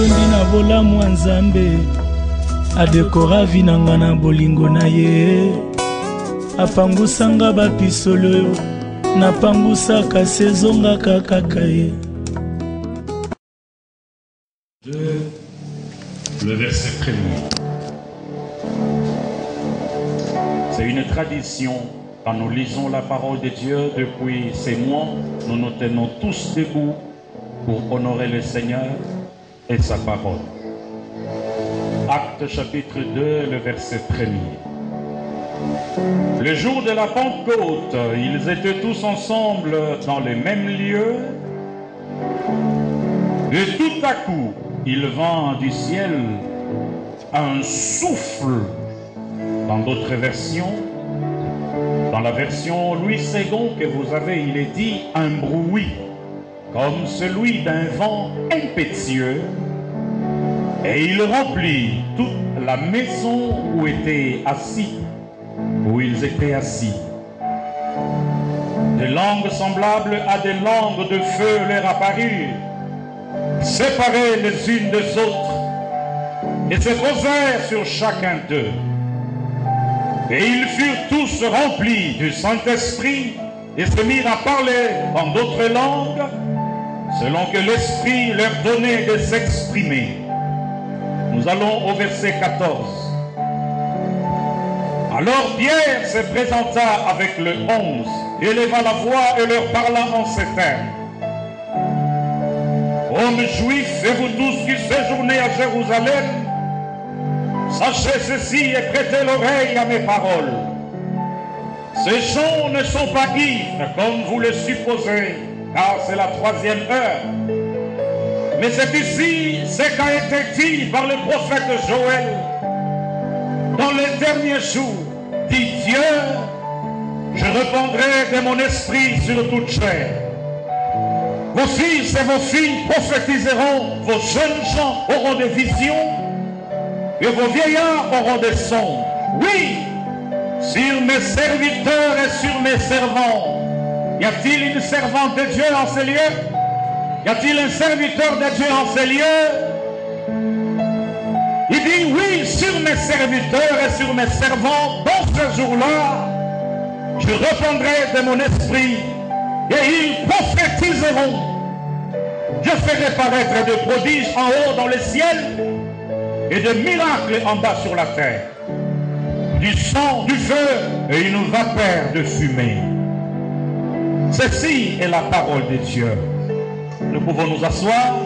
atondi na bolamu ya Nzambe, adekora vi na nga na bolingo na ye, apangusanga bapisolo, napangusaka sezongaka kaka ye. Le verset premier. C'est une tradition. Quand nous lisons la parole de Dieu depuis ces mois, nous nous tenons tous debout pour honorer le Seigneur et sa parole. Actes chapitre 2, le verset 1er. Le jour de la Pentecôte, ils étaient tous ensemble dans le même lieu. Et tout à coup, il vint du ciel un souffle. Dans d'autres versions, dans la version Louis II que vous avez, il est dit un bruit, comme celui d'un vent impétueux, et il remplit toute la maison où ils étaient assis. Des langues semblables à des langues de feu leur apparurent, séparées les unes des autres, et se posèrent sur chacun d'eux. Et ils furent tous remplis du Saint-Esprit et se mirent à parler en d'autres langues, selon que l'Esprit leur donnait de s'exprimer. Nous allons au verset 14. Alors Pierre se présenta avec le 11, éleva la voix et leur parla en ces termes. Hommes juifs et vous tous qui séjournez à Jérusalem, sachez ceci et prêtez l'oreille à mes paroles. Ces gens ne sont pas ivres comme vous le supposez, car c'est la 3e heure. Mais c'est ici ce qu'a été dit par le prophète Joël. Dans les derniers jours, dit Dieu, je répandrai de mon esprit sur toute chair. Vos fils et vos filles prophétiseront, vos jeunes gens auront des visions, et vos vieillards auront des songes. Oui, sur mes serviteurs et sur mes servants. Y a-t-il une servante de Dieu en ces lieux? Y a-t-il un serviteur de Dieu en ces lieux? Il dit oui, sur mes serviteurs et sur mes servants, dans ce jour-là, je répandrai de mon esprit et ils prophétiseront. Je ferai paraître de prodiges en haut dans le ciel et de miracles en bas sur la terre, du sang, du feu et une vapeur de fumée. Ceci est la parole de Dieu. Nous pouvons nous asseoir.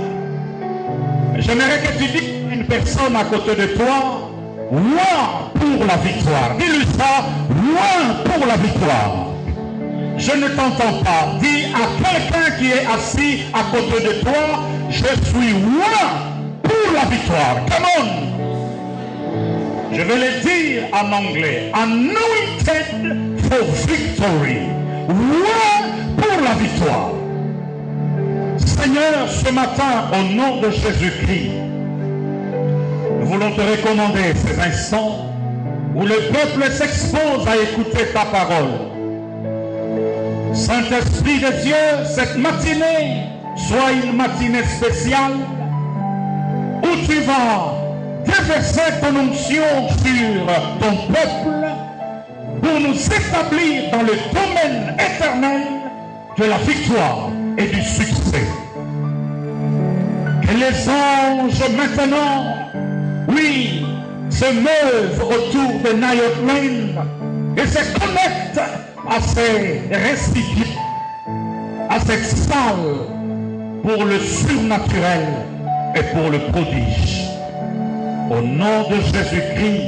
J'aimerais que tu dises à une personne à côté de toi, loin pour la victoire. Dis-lui ça, loin pour la victoire. Je ne t'entends pas. Dis à quelqu'un qui est assis à côté de toi, je suis loin pour la victoire. Come on. Je vais le dire en anglais. Anointed for victory. Loin pour la victoire. Seigneur, ce matin, au nom de Jésus-Christ, nous voulons te recommander ces instants où le peuple s'expose à écouter ta parole. Saint-Esprit de Dieu, cette matinée soit une matinée spéciale où tu vas déverser ton onction sur ton peuple pour nous établir dans le domaine éternel de la victoire et du succès. Que les anges maintenant, oui, se meuvent autour de Night Lane et se connectent à ces récipients, à cette salle pour le surnaturel et pour le prodige. Au nom de Jésus-Christ,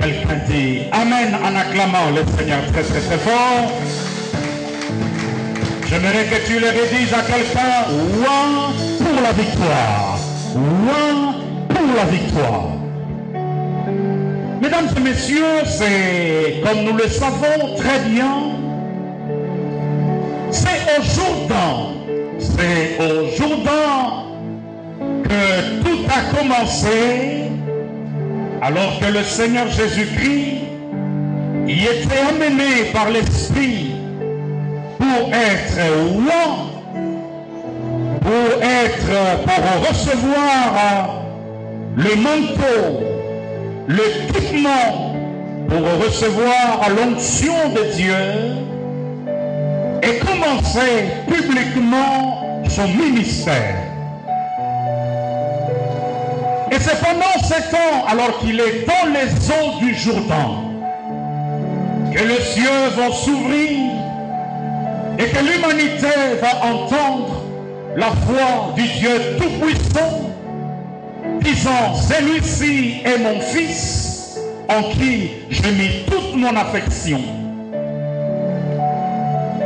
quelqu'un dit Amen en acclamant le Seigneur très très très fort. J'aimerais que tu le redises à quelqu'un, ouah pour la victoire, ouah pour la victoire. Mesdames et messieurs, c'est comme nous le savons très bien, c'est au Jourdain que tout a commencé, alors que le Seigneur Jésus-Christ y était amené par l'Esprit pour être loin, pour recevoir le manteau, l'équipement, pour recevoir l'onction de Dieu et commencer publiquement son ministère. Et c'est pendant ce temps, alors qu'il est dans les eaux du Jourdain, que les cieux vont s'ouvrir et que l'humanité va entendre la voix du Dieu Tout-Puissant, disant, celui-ci est mon Fils, en qui j'ai mis toute mon affection.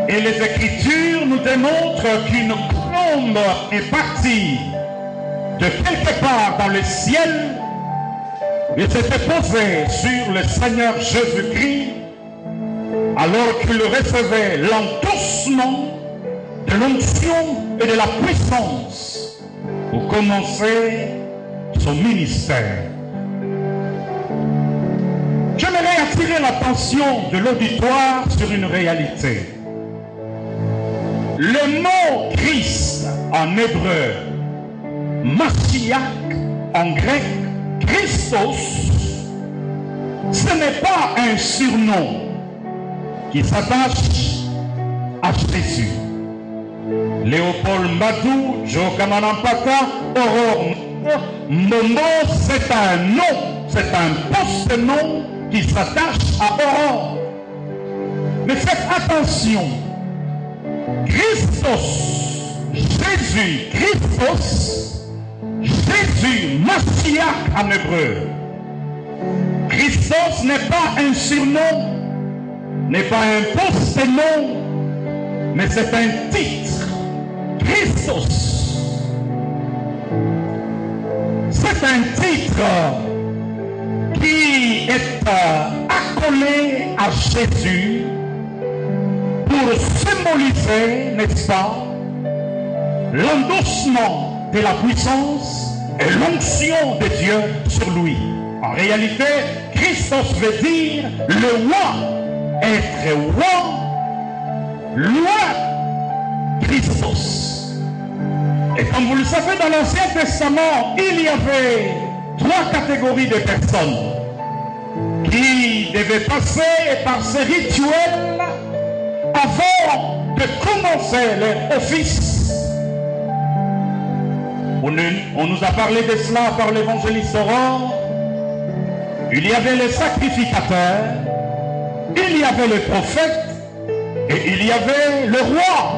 Et les Écritures nous démontrent qu'une colombe est partie de quelque part dans le ciel et s'était posée sur le Seigneur Jésus-Christ alors qu'il recevait l'endossement de l'onction et de la puissance pour commencer son ministère. J'aimerais attirer l'attention de l'auditoire sur une réalité. Le mot Christ en hébreu, Mashiach en grec, Christos, ce n'est pas un surnom qui s'attache à Jésus. Léopold Madou, Jokamanampata, Aurore Momo, c'est un nom, c'est un post-nom qui s'attache à Aurore. Mais faites attention, Christos, Jésus, Christos, Jésus, Mashiach en hébreu. Christos n'est pas un surnom, n'est pas un post-nom, mais c'est un titre. Christos. C'est un titre qui est accolé à Jésus pour symboliser, n'est-ce pas, l'endossement de la puissance et l'onction de Dieu sur lui. En réalité, Christos veut dire le roi, être roi, Christos. Et comme vous le savez, dans l'Ancien Testament, il y avait 3 catégories de personnes qui devaient passer par ces rituels avant de commencer leur office. On nous a parlé de cela par l'évangéliste Aurore. Il y avait les sacrificateurs, il y avait les prophètes et il y avait le roi.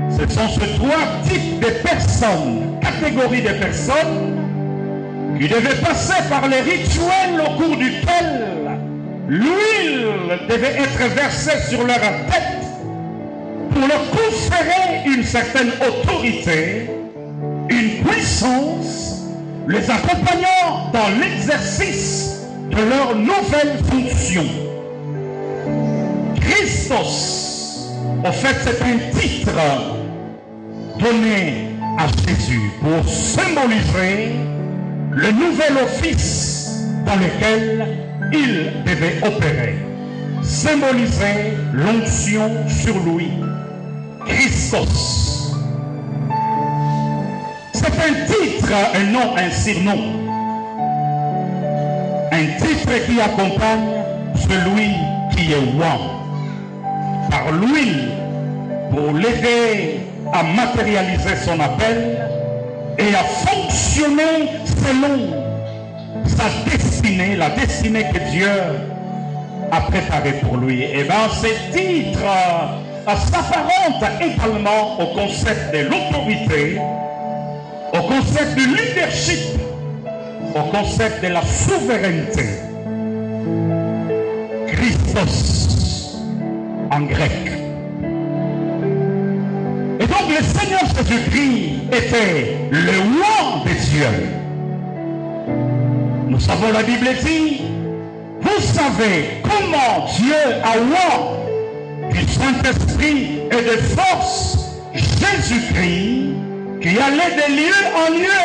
Ce sont ces 3 types de personnes, catégories de personnes qui devaient passer par les rituels au cours duquel l'huile devait être versée sur leur tête pour leur conférer une certaine autorité, une puissance, les accompagnant dans l'exercice de leur nouvelle fonction. Christos, en fait, c'est un titre donné à Jésus pour symboliser le nouvel office dans lequel il devait opérer, symboliser l'onction sur lui. Christos. C'est un titre et non un surnom. Un titre qui accompagne celui qui est roi. Par lui, pour l'aider à matérialiser son appel et à fonctionner selon sa destinée, la destinée que Dieu a préparée pour lui. Et bien, ce titre s'apparente également au concept de l'autorité, au concept du leadership, au concept de la souveraineté. Christos en grec. Et donc le Seigneur Jésus-Christ était le roi des cieux. Nous savons, la Bible dit, vous savez comment Dieu a roi du Saint-Esprit et de force Jésus-Christ qui allait de lieu en lieu,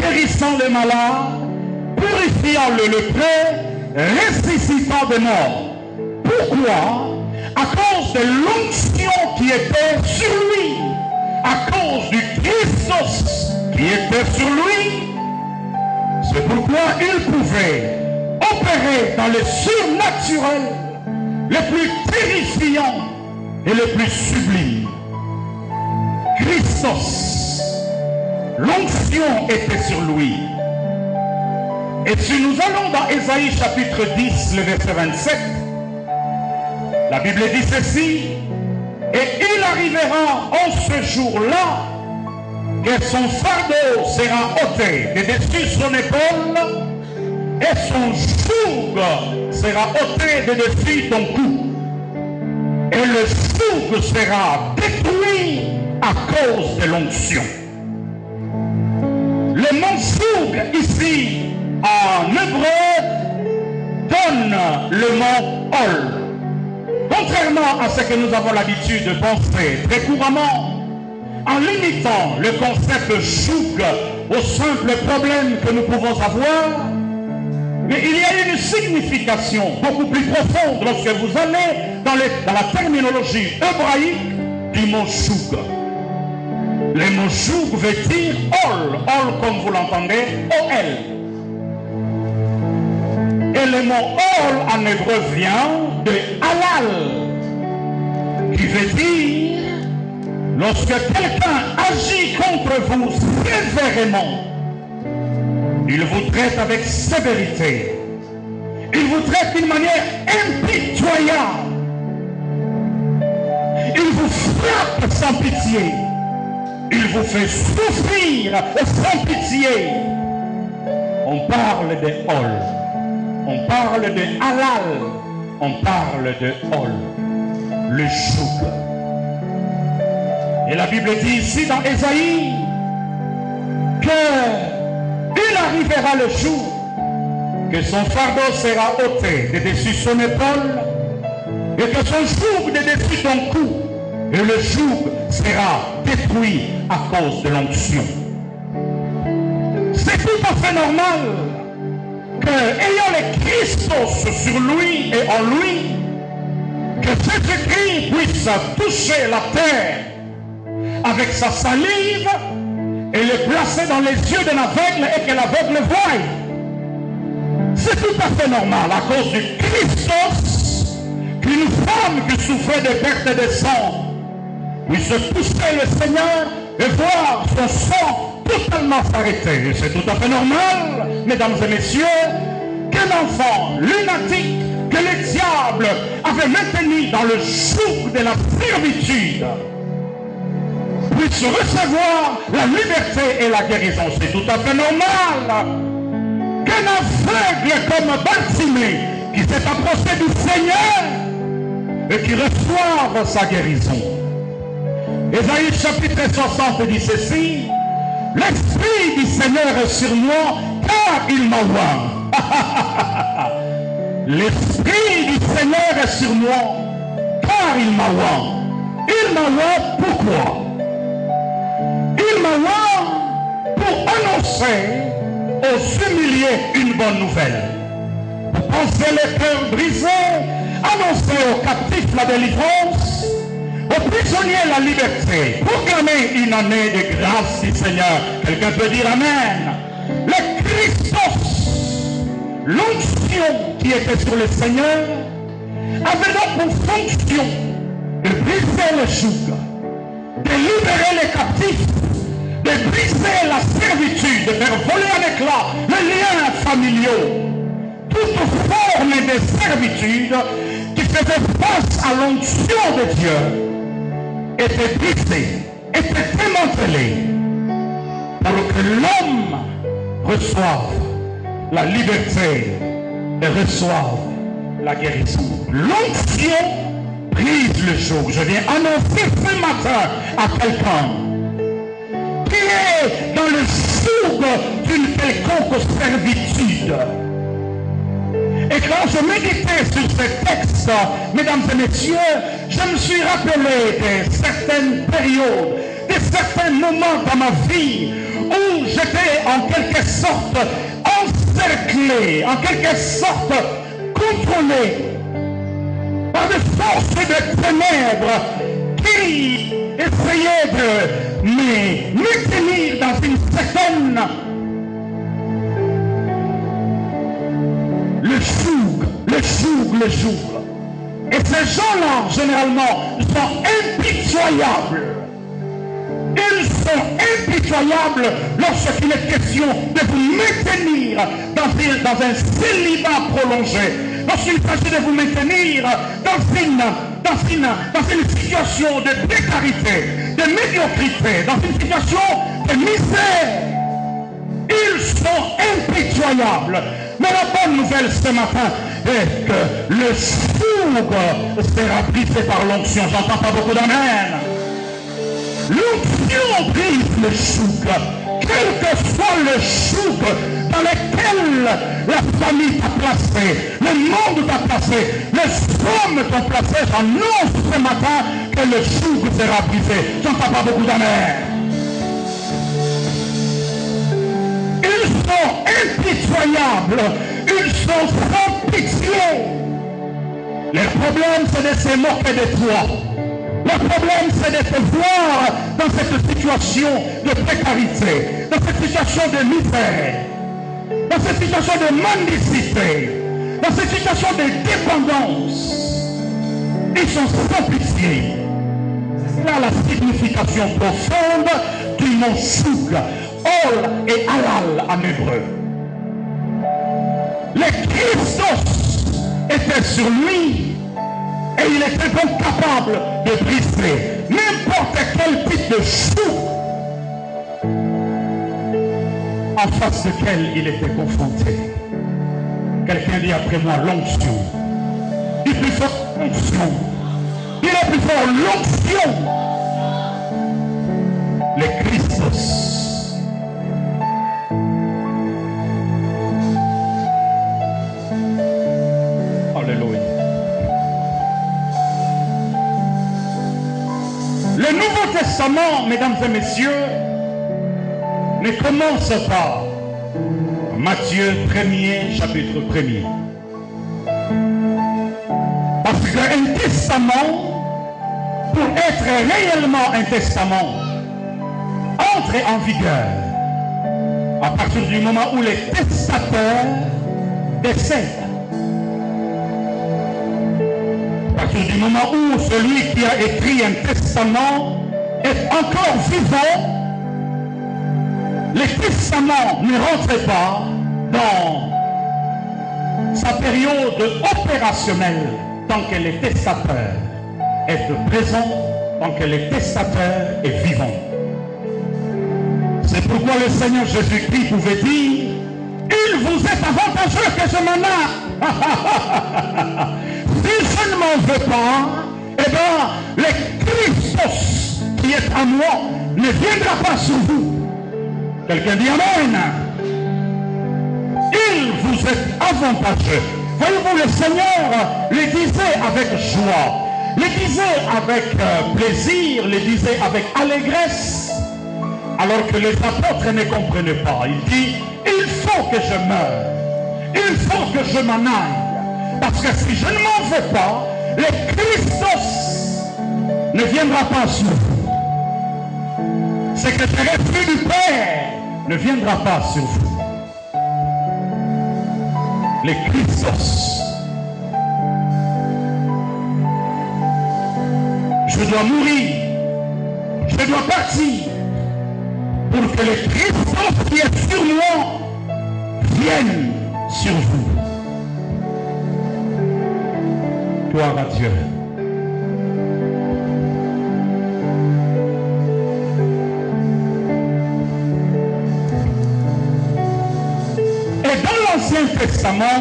guérissant les malades, purifiant le lépreux, ressuscitant des morts. Pourquoi? À cause de l'onction qui était sur lui, à cause du Christos qui était sur lui. C'est pourquoi il pouvait opérer dans le surnaturel, le plus terrifiant et le plus sublime. Christos, l'onction était sur lui. Et si nous allons dans Ésaïe chapitre 10, le verset 27, la Bible dit ceci: et il arrivera en ce jour-là que son fardeau sera ôté de dessus son épaule et son joug sera ôté de dessus ton cou. Et le joug sera détruit à cause de l'onction. Le mot joug ici en hébreu donne le mot ol. Contrairement à ce que nous avons l'habitude de penser très couramment, en limitant le concept joug au simple problème que nous pouvons avoir, mais il y a une signification beaucoup plus profonde lorsque vous allez dans la terminologie hébraïque du mot joug. Le mot joug veut dire ol, ol comme vous l'entendez, O-L. Et le mot ol en hébreu vient de halal, qui veut dire lorsque quelqu'un agit contre vous sévèrement, il vous traite avec sévérité, il vous traite d'une manière impitoyable, il vous frappe sans pitié, il vous fait souffrir sans pitié. On parle de ol, on parle de halal, on parle de ol, le joug. Et la Bible dit ici dans Ésaïe qu'il arrivera le jour que son fardeau sera ôté de dessus son épaule et que son joug de dessus ton cou, et le joug sera détruit à cause de l'onction. C'est tout à fait normal que, ayant le Christos sur lui et en lui, que Jésus-Christ puisse toucher la terre avec sa salive et le placer dans les yeux d'un aveugle et que l'aveugle voie. C'est tout à fait normal à cause du Christos qu'une femme qui souffrait de perte de sang puisse toucher le Seigneur et voir son sang totalement s'arrêter. C'est tout à fait normal, mesdames et messieurs, qu'un enfant lunatique que le diable avait maintenu dans le joug de la servitude puisse recevoir la liberté et la guérison. C'est tout à fait normal qu'un aveugle comme Bartimée qui s'est approché du Seigneur et qui reçoive sa guérison. Ésaïe chapitre 60 dit ceci: l'Esprit du Seigneur est sur moi car il m'a oint. L'Esprit du Seigneur est sur moi car il m'a oint. Il m'a oint pourquoi? Il m'a oint pour annoncer aux humiliés une bonne nouvelle, pour penser les cœurs brisés, annoncer aux captifs la délivrance, aux prisonniers la liberté, proclamer une année de grâce du Seigneur. Quelqu'un peut dire Amen. Le Christos, l'onction qui était sur le Seigneur, avait donc pour fonction de briser le joug, de libérer les captifs, de briser la servitude, de faire voler en éclats les liens familiaux, toute forme de servitude qui faisait face à l'onction de Dieu était brisée, était démantelée pour que l'homme reçoive la liberté et reçoive la guérison. L'onction brise le joug. Je viens annoncer ce matin à quelqu'un qui est dans le joug d'une quelconque servitude. Et quand je méditais sur ce texte, mesdames et messieurs, je me suis rappelé de certaines périodes, de certains moments dans ma vie où j'étais en quelque sorte encerclé, en quelque sorte contrôlé par des forces de ténèbres qui essayaient de mais me tenir dans une certaine... Le joug. Et ces gens-là, généralement, sont impitoyables. Ils sont impitoyables lorsqu'il est question de vous maintenir dans un célibat prolongé. Lorsqu'il s'agit de vous maintenir dans une situation de précarité, de médiocrité, dans une situation de misère. Ils sont impitoyables. Mais la bonne nouvelle ce matin est que le joug sera brisé par l'onction. J'entends pas beaucoup d'amen. L'onction brise le joug. Quel que soit le joug dans lequel la famille t'a placé, le monde t'a placé, les hommes t'ont placé, j'annonce ce matin que le joug sera brisé. J'entends pas beaucoup d'amen. Ils sont impitoyables, ils sont sans pitié. Le problème, c'est de se moquer de toi. Le problème, c'est de te voir dans cette situation de précarité, dans cette situation de misère, dans cette situation de mendicité, dans cette situation de dépendance. Ils sont sans pitié. C'est là la signification profonde du mot chouk. Ol et halal en hébreu. Le Christos était sur lui et il était donc capable de briser n'importe quel type de chou en face duquel il était confronté. Quelqu'un dit après moi l'onction. Il est plus fort l'onction. Il est plus fort l'onction. Le Christos. Alléluia. Le Nouveau Testament, mesdames et messieurs, ne commence pas Matthieu 1er, chapitre 1er. Parce qu'un testament, pour être réellement un testament, entre en vigueur à partir du moment où les testateurs décèdent. À partir du moment où celui qui a écrit un testament est encore vivant, les testaments ne rentrent pas dans sa période opérationnelle tant que le testateur est présent, tant que le testateur est vivant. C'est pourquoi le Seigneur Jésus-Christ pouvait dire: il vous est avantageux que je m'en aille. Si je ne m'en veux pas, eh bien, le Christos qui est à moi ne viendra pas sur vous. Quelqu'un dit Amen. Il vous est avantageux. Voyez-vous, le Seigneur le disait avec joie, le disait avec plaisir, le disait avec allégresse, alors que les apôtres ne comprenaient pas. Il dit: il faut que je meure, il faut que je m'en aille, parce que si je ne m'en veux pas, le Christos ne viendra pas sur vous. Ce que je refus du Père ne viendra pas sur vous. Le Christos. Je dois mourir, je dois partir, pour que le Christos qui est sur moi vienne sur vous. Gloire à Dieu. Et dans l'Ancien Testament,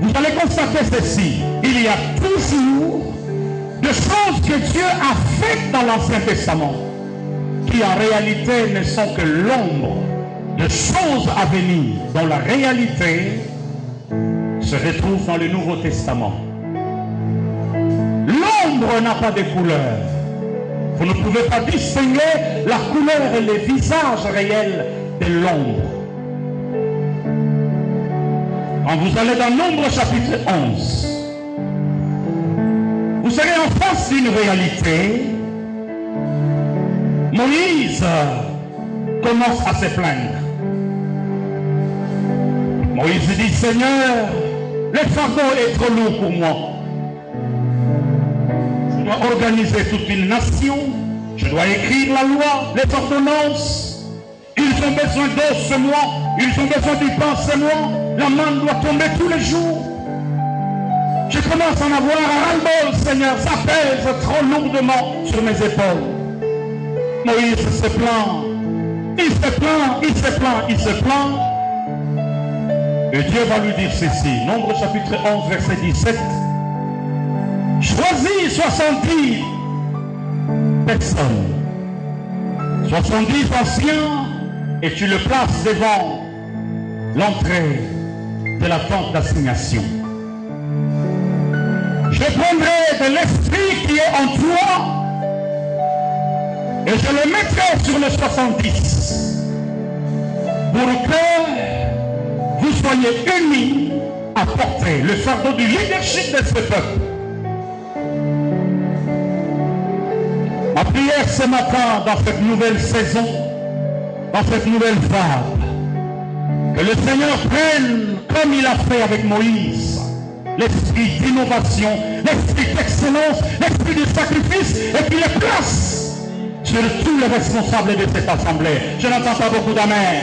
vous allez constater ceci: il y a toujours des choses que Dieu a faites dans l'Ancien Testament qui en réalité ne sont que l'ombre de choses à venir, dont la réalité se retrouve dans le Nouveau Testament. L'ombre n'a pas de couleur. Vous ne pouvez pas distinguer la couleur et le visage réel de l'ombre. Quand vous allez dans Nombre chapitre 11, vous serez en face d'une réalité. Moïse commence à se plaindre. Moïse dit, Seigneur, le fardeau est trop lourd pour moi. Je dois organiser toute une nation. Je dois écrire la loi, les ordonnances. Ils ont besoin d'eau ce mois. Ils ont besoin du pain ce mois. La manne doit tomber tous les jours. Je commence à en avoir un ras-le-bol, Seigneur. Ça pèse trop lourdement sur mes épaules. Moïse se plaint. Il se plaint, il se plaint, il se plaint. Et Dieu va lui dire ceci. Nombre chapitre 11, verset 17. Choisis 70 personnes. 70 anciens. Et tu le places devant l'entrée de la tente d'assignation. Je prendrai de l'esprit qui est en toi et je le mettrai sur les 70 pour que vous soyez unis à porter le fardeau du leadership de ce peuple. Ma prière ce matin dans cette nouvelle saison, dans cette nouvelle vague, que le Seigneur prenne, comme il a fait avec Moïse, l'esprit d'innovation, l'esprit d'excellence, l'esprit de sacrifice, et qu'il le place sur tous les responsables de cette assemblée. Je n'entends pas beaucoup d'amen.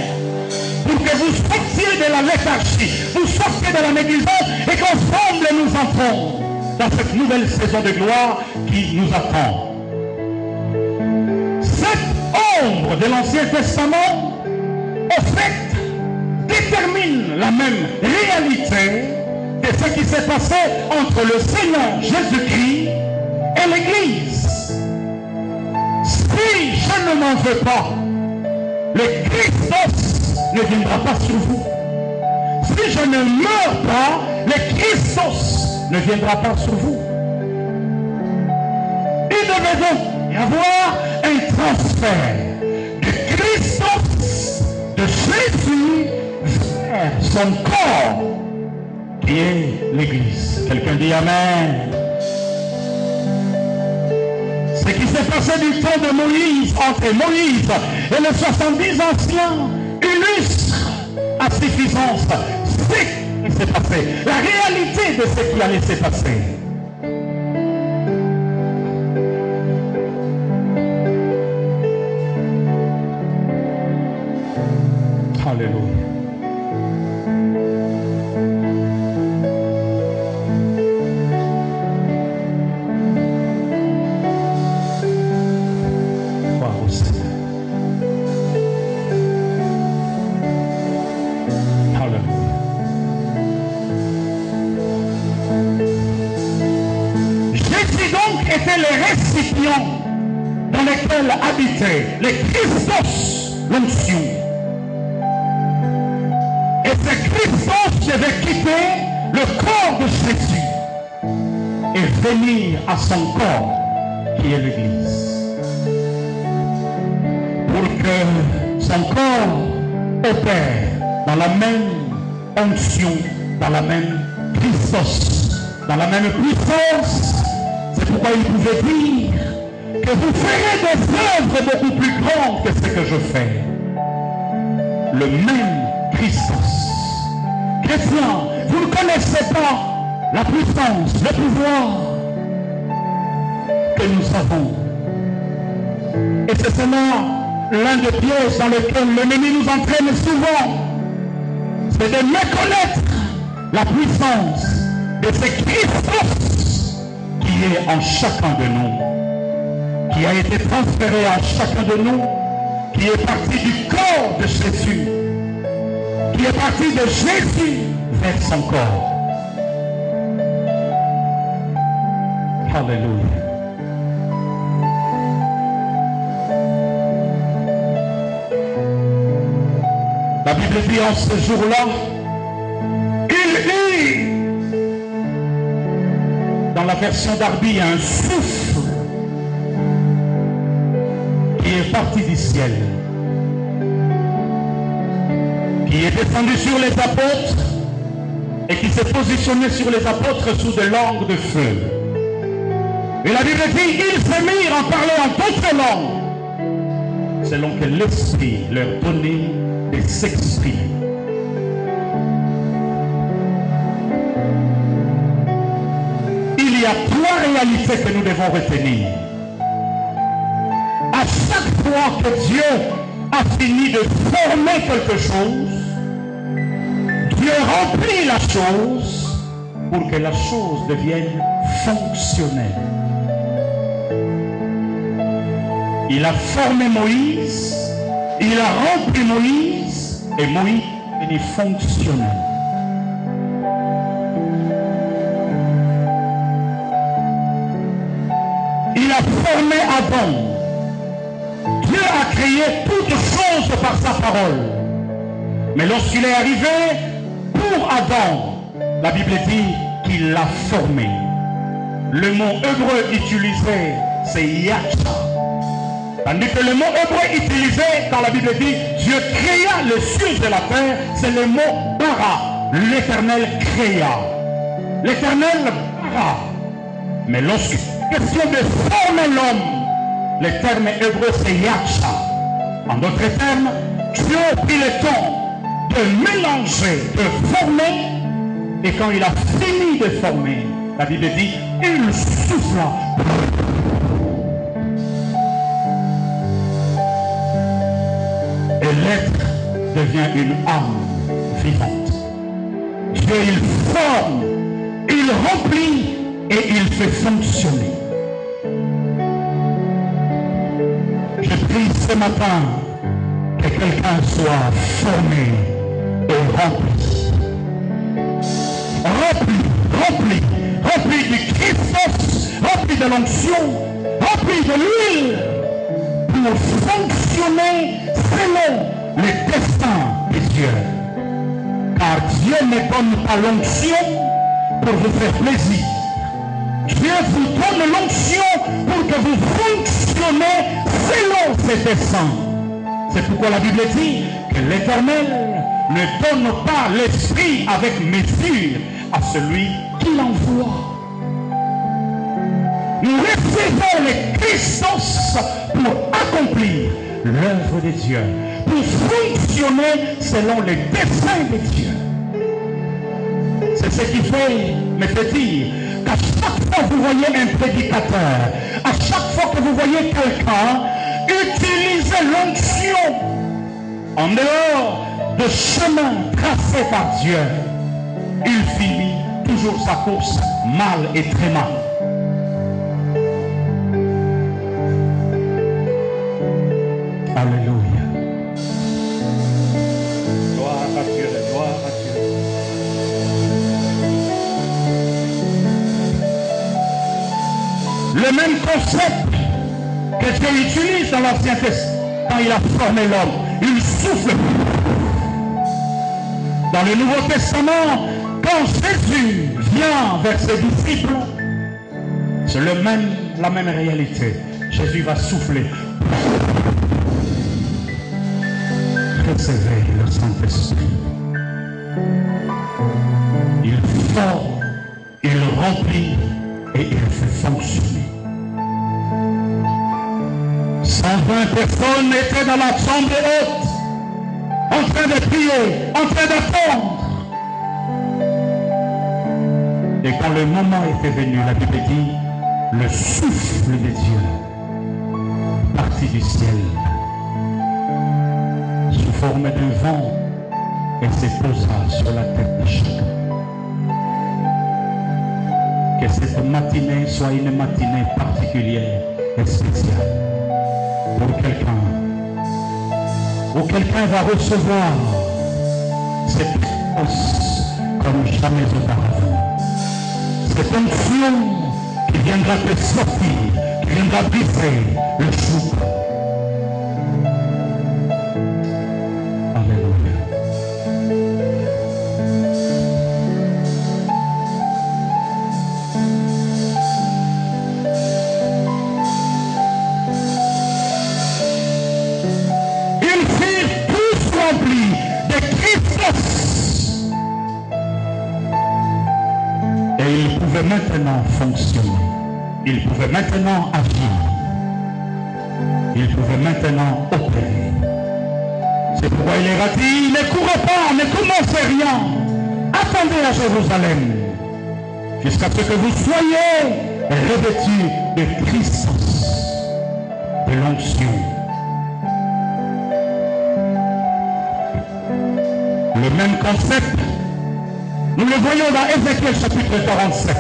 Pour que vous sortiez de la léthargie, vous sortiez de la négligence, et qu'ensemble nous entrons dans cette nouvelle saison de gloire qui nous attend. Cette ombre de l'Ancien Testament, au fait, détermine la même réalité de ce qui s'est passé entre le Seigneur Jésus-Christ et l'Église. Si je ne m'en veux pas, le Christos ne viendra pas sur vous. Si je ne meurs pas, le Christos ne viendra pas sur vous. Il devait donc y avoir un transfert de Christos, de Jésus, vers son corps, qui est l'Église. Quelqu'un dit Amen. Ce qui s'est passé du temps de Moïse, entre Moïse et les 70 anciens, illustre à suffisance ce qui s'est passé, la réalité de ce qui allait se passer. Alléluia. Étaient les récipients dans lesquels habitait le Christos, l'onction. Et ce Christos devait quitter le corps de Jésus et venir à son corps, qui est l'Église. Pour que son corps opère dans la même onction, dans la même Christos, dans la même puissance. C'est pourquoi il pouvait dire que vous ferez des œuvres beaucoup plus grandes que ce que je fais. Le même Christos. Chrétiens, vous ne connaissez pas la puissance, le pouvoir que nous avons. Et c'est cela l'un des pièges dans lesquels l'ennemi nous entraîne souvent. C'est de méconnaître la puissance de ce Christos qui est en chacun de nous, qui a été transféré à chacun de nous, qui est parti du corps de Jésus, qui est parti de Jésus vers son corps. Alléluia. La Bible dit en ce jour-là, il dit, dans la version d'Arby, un souffle qui est parti du ciel, qui est descendu sur les apôtres et qui s'est positionné sur les apôtres sous des langues de feu. Et la Bible dit, ils se mirent à parler en d'autres langues selon que l'Esprit leur donnait de s'exprimer. Il y a trois réalités que nous devons retenir. À chaque fois que Dieu a fini de former quelque chose, Dieu remplit la chose pour que la chose devienne fonctionnelle. Il a formé Moïse, il a rempli Moïse, et Moïse est fonctionnel. Il a formé Adam. Dieu a créé toutes choses par sa parole. Mais lorsqu'il est arrivé, pour Adam, la Bible dit qu'il l'a formé. Le mot hébreu utilisé, c'est Yacha. Tandis que le mot hébreu utilisé quand la Bible dit Dieu créa les cieux de la terre, c'est le mot bara. L'Éternel créa. L'Éternel bara. Mais lorsqu'il est question de former l'homme, le terme hébreu c'est Yacha. En d'autres termes, Dieu a pris le temps de mélanger, de former, et quand il a fini de former, la Bible dit, il souffla. Et l'être devient une âme vivante. Dieu, il forme, il remplit et il fait fonctionner. Je prie ce matin que quelqu'un soit formé et rempli. Rempli du Christos, rempli de l'onction, rempli de l'huile, pour fonctionner selon le destin de Dieu. Car Dieu ne donne pas l'onction pour vous faire plaisir. Dieu vous donne l'onction pour que vous fonctionnez selon ses desseins. C'est pourquoi la Bible dit que l'Éternel ne donne pas l'esprit avec mesure à celui qui l'envoie. Nous recevons le Christos pour accomplir l'œuvre de Dieu, pour fonctionner selon les desseins de Dieu. C'est ce qui fait me fait dire qu'à chaque fois que vous voyez un prédicateur, à chaque fois que vous voyez quelqu'un utiliser l'onction en dehors de chemin tracé par Dieu, il finit toujours sa course mal et très mal. Alléluia. Gloire à Dieu, gloire à Dieu. Le même concept que Dieu utilise dans l'Ancien Testament quand il a formé l'homme, il souffle. Dans le Nouveau Testament, quand Jésus vient vers ses disciples, c'est la même réalité. Jésus va souffler. Recevez le Saint-Esprit. Il forme, il remplit et il fait fonctionner. 120 personnes étaient dans la chambre haute, en train de prier, en train d'attendre. Et quand le moment était venu, la Bible dit, le souffle de Dieu partit du ciel sous forme d'un vent et se posa sur la tête de chacun. Que cette matinée soit une matinée particulière et spéciale pour quelqu'un, où quelqu'un va recevoir cette force comme jamais auparavant. Cette onction qui viendra te sortir, qui viendra briser le joug. Alléluia. Ils furent tous remplis de Christos. Et ils pouvaient maintenant fonctionner. Ils pouvaient maintenant agir. il pouvait maintenant opérer. C'est pourquoi il leur a dit, ne courez pas, ne commencez rien. Attendez à Jérusalem, jusqu'à ce que vous soyez revêtus de Christos, de l'onction. Le même concept, nous le voyons dans Ézéchiel chapitre 47,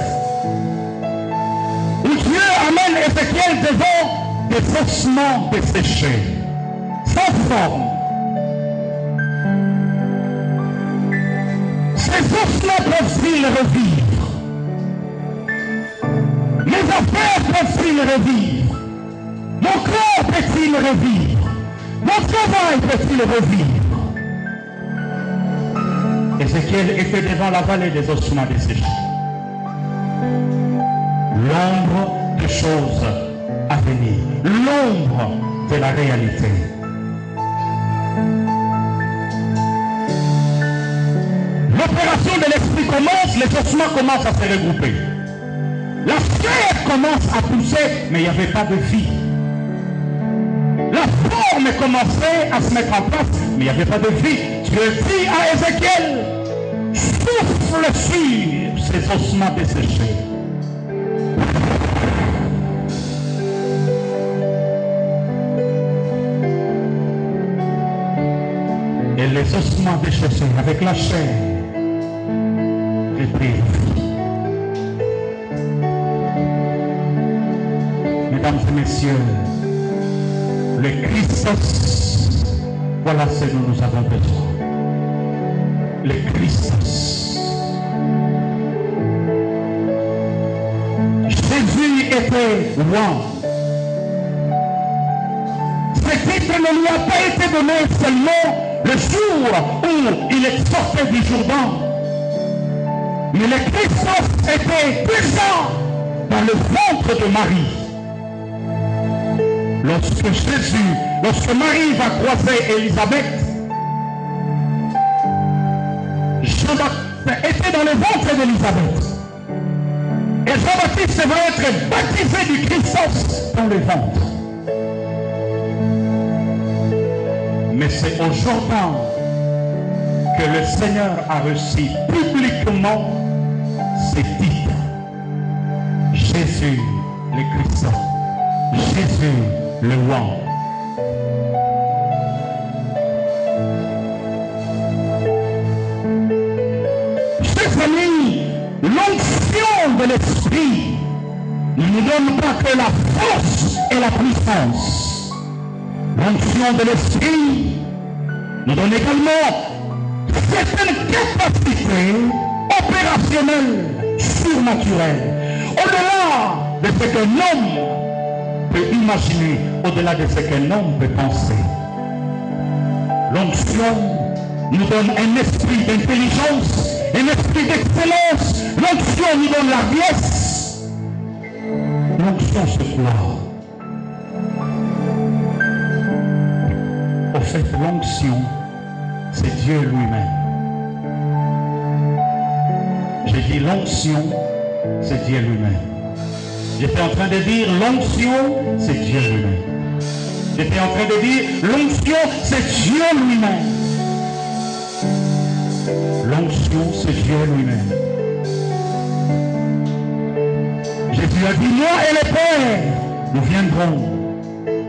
où Dieu amène Ézéchiel devant des ossements desséchés, sans forme. Ces ossements peuvent-ils revivre? Mes affaires peuvent-ils revivre? Mon corps peut-il revivre? Mon travail peut-il revivre? Ézéchiel était devant la vallée des ossements desséchés. L'ombre des choses à venir, l'ombre de la réalité. L'opération de l'esprit commence, les ossements commencent à se regrouper. La chair commence à pousser, mais il n'y avait pas de vie. La forme commençait à se mettre en place, mais il n'y avait pas de vie. Dieu dit à Ézéchiel, souffle sur ces ossements desséchés. Et les ossements desséchés avec la chair reprirent vie. Mesdames et messieurs, le Christos, voilà ce dont nous avons besoin. Le Christos. Jésus était roi. Ce titre ne lui a pas été donné seulement le jour où il est sorti du Jourdain. Mais le Christos était déjà dans le ventre de Marie. Lorsque Marie va croiser Élisabeth, Jean-Baptiste était dans le ventre d'Élisabeth. Et Jean-Baptiste va être baptisé du Christos dans le ventre. Mais c'est au Jourdain que le Seigneur a reçu publiquement ses titres. Jésus le Christ, Jésus le roi. Chers amis, l'onction de l'Esprit ne nous donne pas que la force et la puissance. L'onction de l'Esprit nous donne également certaines capacités opérationnelles, surnaturelles, au-delà de ce qu'un homme peut imaginer, au-delà de ce qu'un homme peut penser. L'onction nous donne un esprit d'intelligence, un esprit d'excellence. L'onction nous donne la hardiesse. L'onction se croit. Au fait, l'onction, c'est Dieu lui-même. J'ai dit l'onction, c'est Dieu lui-même. J'étais en train de dire l'onction, c'est Dieu lui-même. J'étais en train de dire l'onction, c'est Dieu lui-même. L'onction, c'est Dieu lui-même. Jésus a dit, moi et le Père, nous viendrons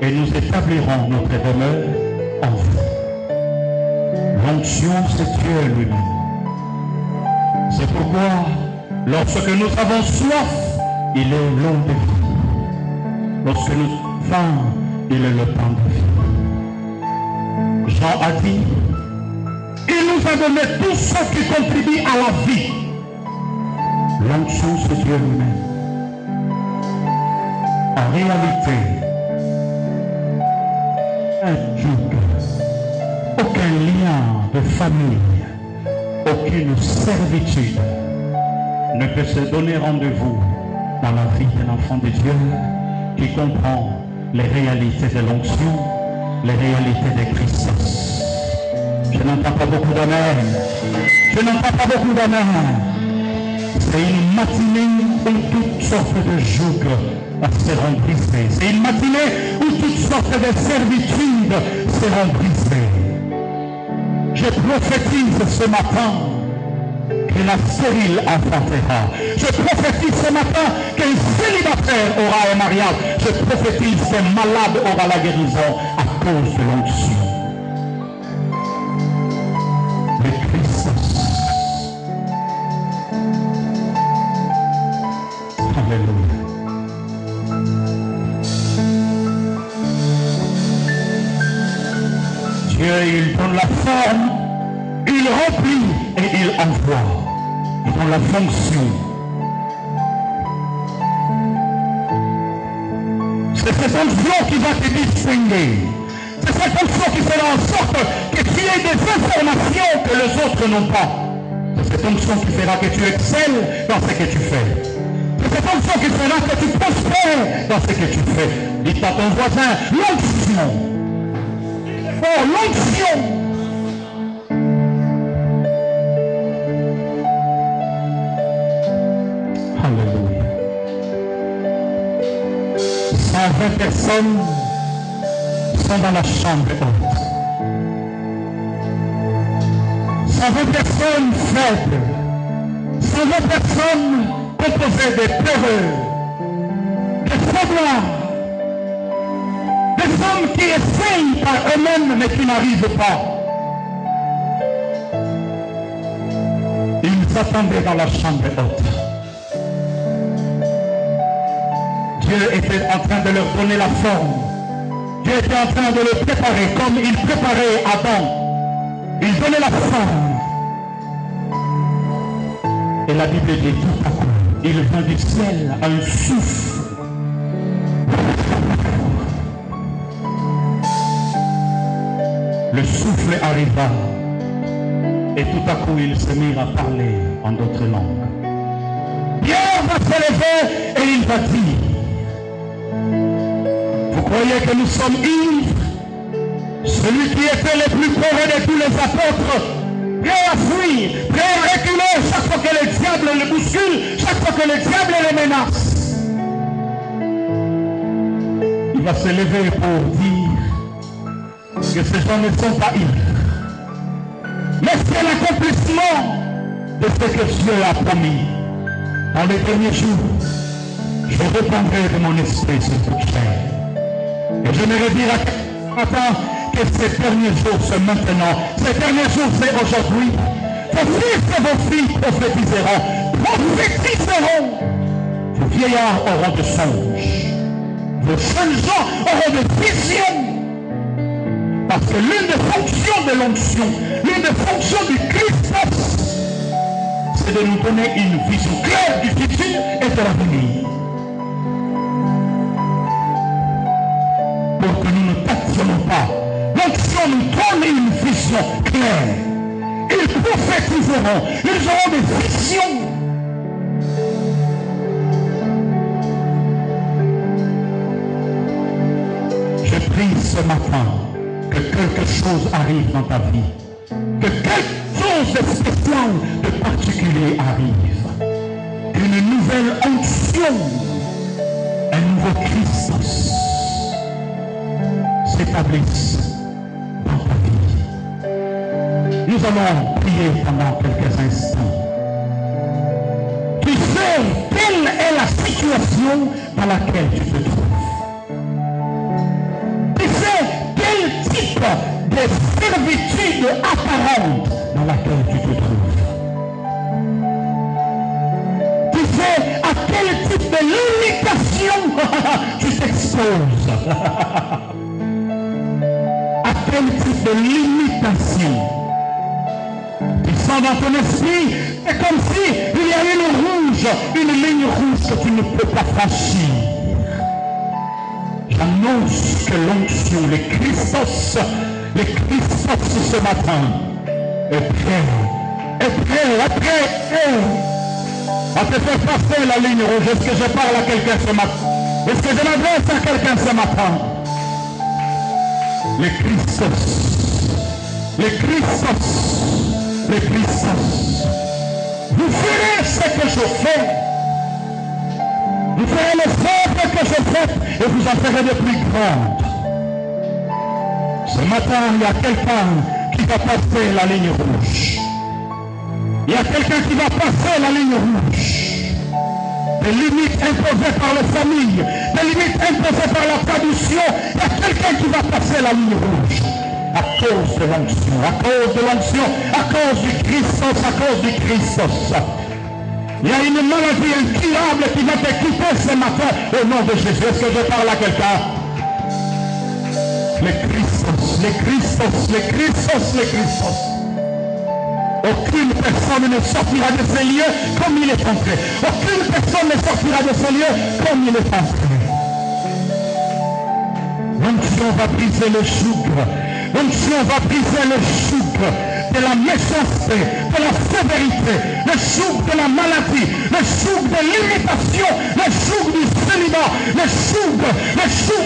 et nous établirons notre demeure en vous. L'onction, c'est Dieu lui-même. C'est pourquoi, lorsque nous avons soif, il est l'eau de vie. Lorsque nous faim, il est le pain de vie. Jean a dit, il nous a donné tout ce qui contribue à la vie. L'onction, c'est Dieu lui-même. En réalité, un joug, aucun lien de famille, aucune servitude ne peut se donner rendez-vous dans la vie d'un enfant de Dieu qui comprend les réalités de l'onction, les réalités de Christos. Je n'entends pas beaucoup d'amen. Je n'entends pas beaucoup d'amen. C'est une matinée où toutes sortes de jougs seront brisées. C'est une matinée où toutes sortes de servitudes seront brisées. Je prophétise ce matin que la stérile enfantera. Je prophétise ce matin qu'un célibataire aura un mariage. Je prophétise qu'un malade aura la guérison à cause de l'onction. Le Christ. Alléluia. Dieu, il donne la forme, il remplit et il envoie. Il donne la fonction. C'est cette onction qui va te distinguer. C'est cette onction qui fera en sorte que tu aies des informations que les autres n'ont pas. C'est cette onction qui fera que tu excelles dans ce que tu fais. C'est cette onction qui fera que tu prospères dans ce que tu fais. Dis à ton voisin, l'onction. Oh, l'onction. Alléluia. 120 personnes sont dans la chambre haute. 120 personnes faibles. 120 personnes composées de peureux, de faiblard. Des hommes qui essayent par eux-mêmes mais qui n'arrivent pas. Ils attendaient dans la chambre haute. Dieu était en train de leur donner la forme. Dieu était en train de le préparer comme il préparait Adam. Il donnait la forme. Et la Bible dit tout à coup, il vint du ciel un souffle. Le souffle arriva et tout à coup ils se mirent à parler en d'autres langues. Pierre va se lever et il va dire, vous croyez que nous sommes ivres? Celui qui était le plus pauvre de tous les apôtres, prêt à fuir, prêt à reculer chaque fois que le diable le bouscule, chaque fois que le diable le menace. Il va se lever pour dire que ces gens ne sont pas ivres. Mais c'est l'accomplissement de ce que Dieu a promis. Dans les derniers jours, je répandrai de mon esprit sur toute chair. Et j'aimerais dire à ce matin que ces derniers jours, c'est maintenant. Ces derniers jours, c'est aujourd'hui. Vos fils et vos filles prophétiseront. Prophétiseront. Vos vieillards auront des songes. Vos jeunes gens auront des visions. Parce que l'une des fonctions de l'onction, l'une des fonctions du Christ, c'est de nous donner une vision claire du futur et de l'avenir. Pour que nous ne tâtionnons pas. L'onction nous donne une vision claire. Ils prophétiseront, ils auront des visions. Je prie ce matin que quelque chose arrive dans ta vie, que quelque chose de spécial, de particulier arrive, qu'une nouvelle onction, un nouveau Christ s'établisse dans ta vie. Nous allons prier pendant quelques instants. Tu sais quelle est la situation dans laquelle tu te trouves. De servitude apparente dans laquelle tu te trouves. Tu sais à quel type de limitation tu t'exposes. À quel type de limitation. Tu sens dans ton esprit, c'est comme si il y a une ligne rouge que tu ne peux pas franchir. J'annonce que l'onction, le Christos ce matin est prêt à te faire passer la ligne rouge. Est-ce que je parle à quelqu'un ce matin? Est-ce que je m'adresse à quelqu'un ce matin? Le Christos, Vous ferez ce que je fais. Vous ferez l'effort que je fais et vous en ferez de plus grandes. Ce matin, il y a quelqu'un qui va passer la ligne rouge. Il y a quelqu'un qui va passer la ligne rouge. Des limites imposées par les familles, des limites imposées par la tradition. Il y a quelqu'un qui va passer la ligne rouge. À cause de l'onction, à cause de l'onction, à cause du Christos, à cause du Christos. Il y a une maladie incurable qui va te quitter ce matin au nom de Jésus. Est-ce que je parle à quelqu'un? Les Christos, les Christos, les Christos, les Christos. Aucune personne ne sortira de ces lieux comme il est entré. Aucune personne ne sortira de ces lieux comme il est entré. L'onction va briser le joug. L'onction va briser le joug de la méchanceté, de la sévérité, le joug de la maladie, le joug de l'imitation, le joug du célibat, le joug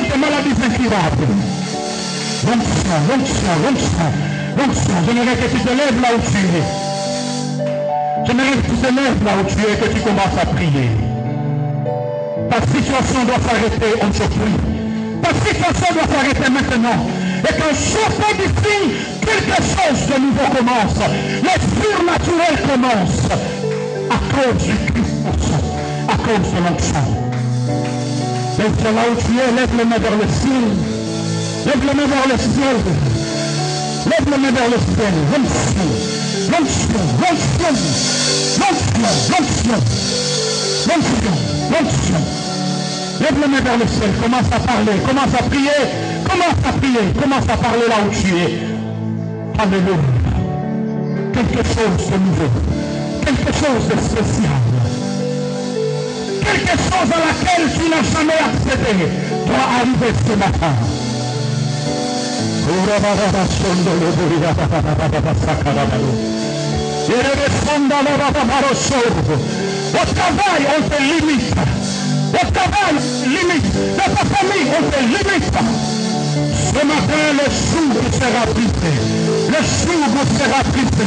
de maladies incurables. L'onction, l'onction, l'onction. L'onction, j'aimerais que tu te lèves là où tu es. J'aimerais que tu te lèves là où tu es et que tu commences à prier. Ta situation doit s'arrêter aujourd'hui. Ta situation doit s'arrêter maintenant. Et quand chose modifie, quelque chose de nouveau commence. Le surnaturel commence. À cause du Christ, à cause de l'onction. Lève-toi là où tu es, lève les mains vers le ciel. Lève les mains vers le ciel. Lève les mains vers le ciel. L'onction, l'onction, l'onction, l'onction, l'onction, l'onction, l'onction. Lève les mains vers le ciel. Commence à parler, commence à prier, commence à prier, commence à parler là où tu es. Alléluia. Quelque chose de nouveau, quelque chose de spécial, quelque chose à laquelle tu n'as jamais accédé doit arriver ce matin. Au travail, on te limite. Au travail, limite. Dans ta famille, on te limite. Ce matin, le joug sera brisé. Le joug sera brisé.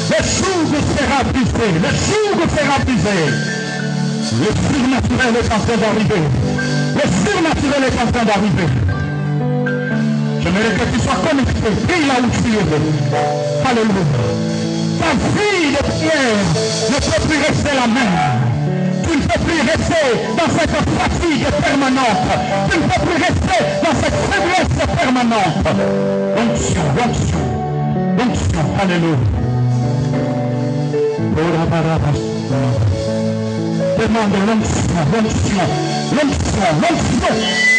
Le joug sera brisé. Le joug sera brisé. Le surnaturel est en train d'arriver. Le surnaturel est en train d'arriver. J'aimerais que tu sois connecté, prie là où tu es. Alléluia. Ta vie de prière ne peut plus rester la même. Tu ne peux plus rester dans cette fatigue permanente. Tu ne peux plus rester dans cette faiblesse permanente. L'onction, l'onction, l'onction. Alléluia. Demande l'onction, l'onction, l'onction, l'onction.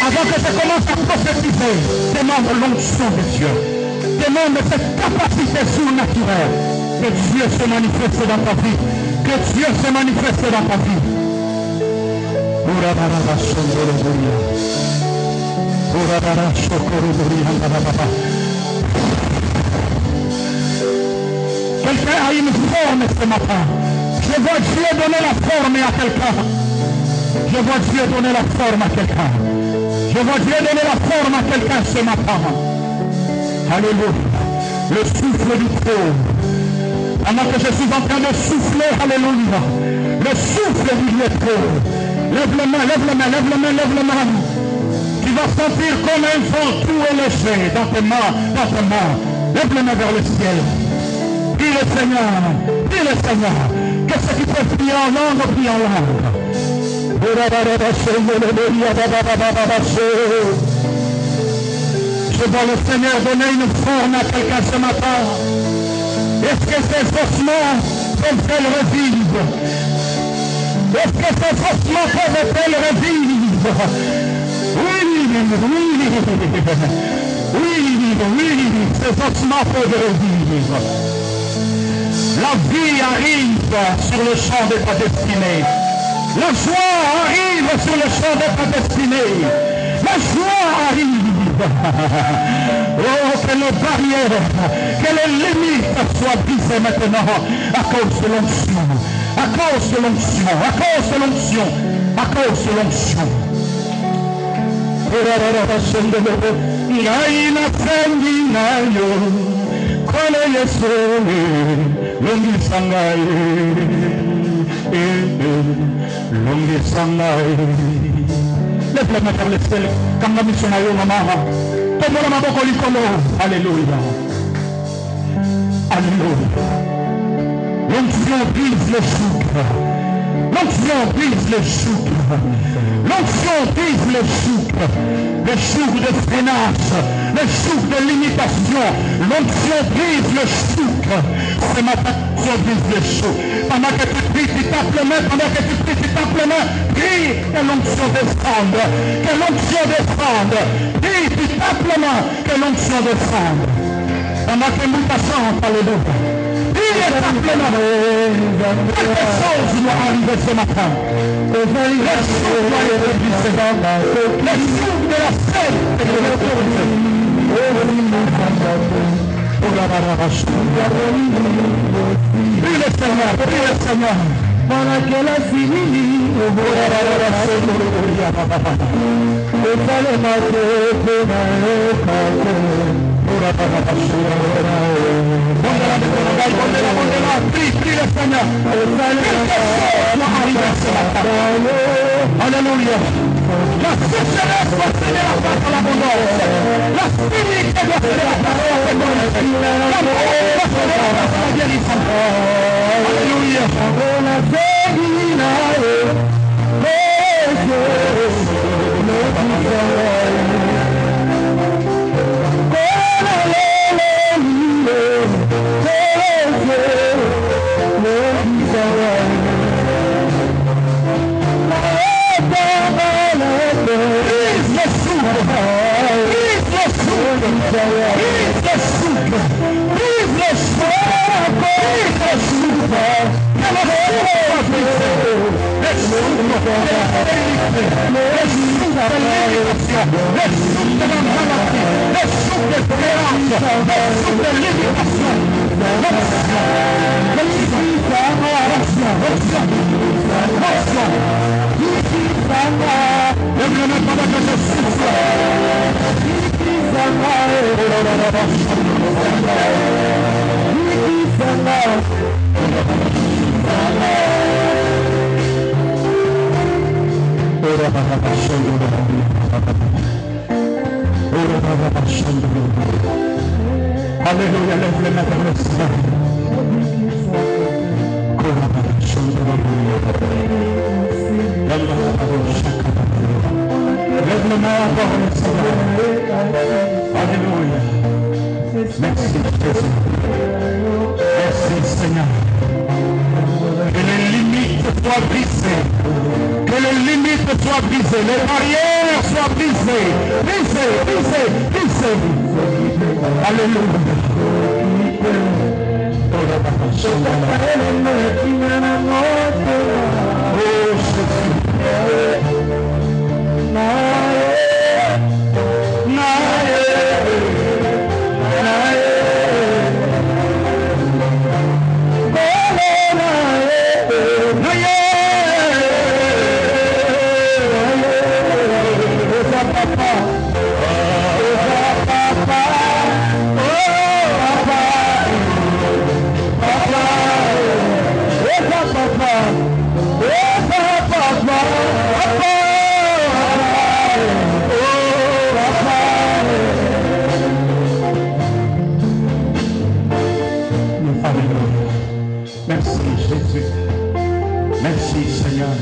Avant que je commence à prophétiser, demande l'onction de Dieu. Demande cette capacité surnaturelle. Que Dieu se manifeste dans ta vie. Que Dieu se manifeste dans ta vie. Quelqu'un a une forme ce matin. Je vois Dieu donner la forme à quelqu'un. Je vois Dieu donner la forme à quelqu'un. Je vois Dieu donner la forme à quelqu'un ce matin. Alléluia. Le souffle du trône. Pendant que je suis en train de souffler, alléluia. Le souffle du trône. Lève les mains, lève les mains, lève les mains, lève les mains. Tu vas sentir comme un vent tout est léger dans tes mains, dans tes mains. Lève les mains vers le ciel. Dis le Seigneur, dis le Seigneur. Que ce qui peut prier en langue, prie en langue. Je vois le Seigneur donner une forme à quelqu'un ce matin. Est-ce que ces ossements peuvent-elles revivre? Est-ce que ces ossements peuvent-elles revivre? Oui, ces ossements peuvent revivre. La vie arrive sur le champ de ta destinée. La joie arrive sur le champ de ta destinée. La joie arrive. Oh, que les barrières, que les limites soient brisées maintenant à cause de l'onction. À cause de l'onction, à cause de l'onction, à cause de l'onction. Lève la main vers le ciel, comme la mission à maman. Comme la maman Likolo. Alléluia. Alléluia. L'onction brise le souk. L'onction brise le souk. L'onction brise le souk. Le souk de freinage. Le souk de limitation. L'onction brise le souk. Ce matin, l'onction brise le souk. Pendant que tu pries, tu tapes les mains. Pendant que tu pries, tu tapes les mains. Prie que l'onction descende. Que l'onction descende. Prie, tu tapes les mains. Que l'onction descende. Pendant que nous passons, alléluia. Prie et tape les mains. Quelque chose doit arriver ce matin. Le souk doit être brisé. Le souk de la scène est de l'autorité. Prie le Seigneur, prie le Seigneur. Para que la fini, prie le Seigneur. Alléluia. La sécheresse doit céder la place à l'abondance. La stérilité doit céder la place à la fécondité. La mort doit céder la place à la guérison. Alléluia. Alléluia, lève les mains vers le ciel. Lève les mains vers le ciel. Alléluia. Merci Jésus. Merci Seigneur. Que les limites soient brisées. Que les limites soient brisées. Les barrières soient brisées. Brisées, brisées, brisées. Alléluia. Merci Jésus. Merci Seigneur.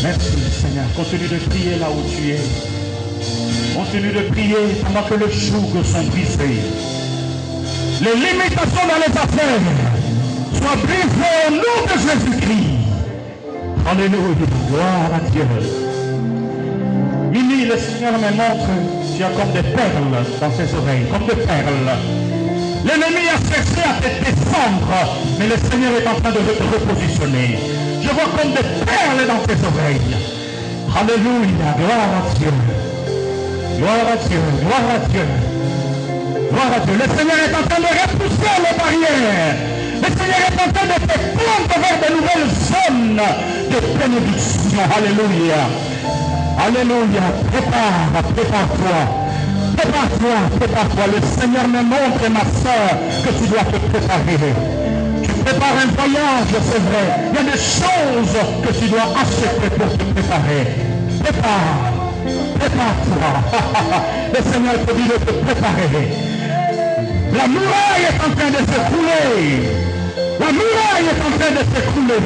Merci Seigneur. Continue de prier là où tu es. Continue de prier pendant que les jougs sont brisés. Les limitations dans les affaires soient brisées au nom de Jésus-Christ. Alléluia. Gloire à Dieu. Mimi, le Seigneur me montre, tu as comme des perles dans tes oreilles, comme des perles. L'ennemi a cherché à te descendre, mais le Seigneur est en train de te repositionner. Je vois comme des perles dans tes oreilles. Alléluia, gloire à Dieu. Gloire à Dieu, gloire à Dieu. Gloire à Dieu. Le Seigneur est en train de repousser les barrières. Le Seigneur est en train de te prendre vers de nouvelles zones de bénédiction. Alléluia. Alléluia. Prépare-toi. Prépare-toi. Le Seigneur me montre, ma soeur, que tu dois te préparer. Tu prépares un voyage, c'est vrai. Il y a des choses que tu dois acheter pour te préparer. Prépare-toi. Le Seigneur te dit de te préparer. La muraille est en train de s'écrouler. La muraille est en train de s'écrouler.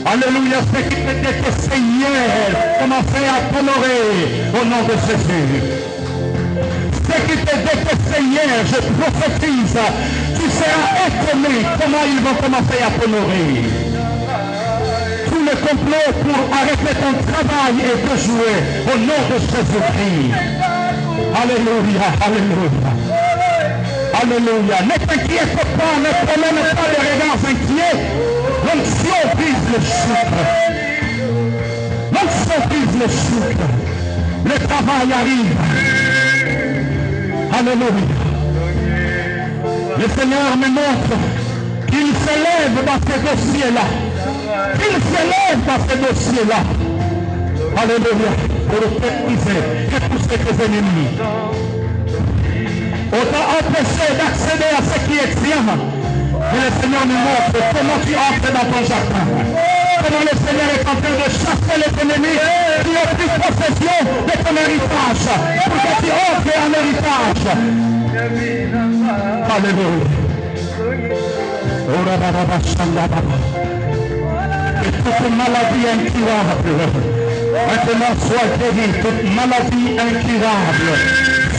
Alléluia, ce qui te détestait hier, commencez à t'honorer au nom de Jésus. Ce qui te détestait hier, je prophétise, tu seras étonné comment ils vont commencer à t'honorer. Tout le complot pour arrêter ton travail est déjoué au nom de Jésus-Christ. Alléluia, alléluia. Alléluia. Ne t'inquiète pas, ne promène pas des regards inquiets. L'onction brise le sucre. L'onction brise le sucre. Le travail arrive. Alléluia. Le Seigneur me montre qu'il s'élève dans ces dossiers-là. Qu'il s'élève dans ces dossiers-là. Alléluia. Pour briser et pousser tes ennemis. On t'a empêché d'accéder à ce qui est tien. Et le Seigneur nous montre comment tu entres dans ton jardin. Comment le Seigneur est en train de chasser les ennemis qui ont pris possession de ton héritage. Pour que tu entres en héritage. Alléluia. Et toute maladie incurable, maintenant soit guérie, toute maladie incurable.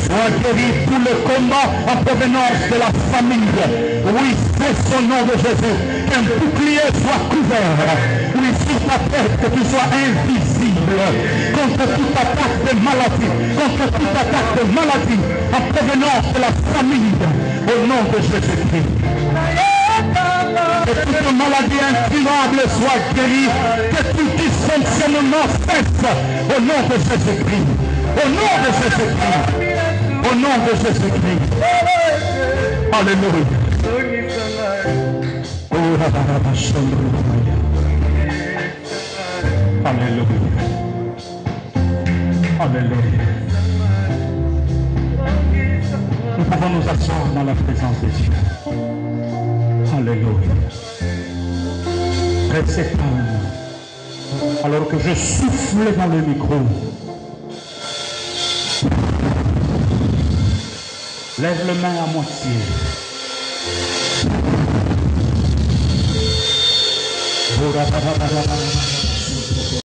Soit guéri tout le combat en provenance de la famille. Oui, c'est son nom de Jésus. Qu'un bouclier soit couvert. Oui, sur ta tête, que tu sois invisible. Contre toute attaque de maladie. Contre toute attaque de maladie en provenance de la famille. Au nom de Jésus-Christ. Que toute maladie incurable soit guérie. Que tout dysfonctionnement cesse. Au nom de Jésus-Christ. Au nom de Jésus-Christ. Au nom de Jésus-Christ. Alléluia. Alléluia. Alléluia. Nous pouvons nous asseoir dans la présence de Dieu. Alléluia. Restez calme. Alors que je souffle dans le micro. Lève les mains à moitié. Oh,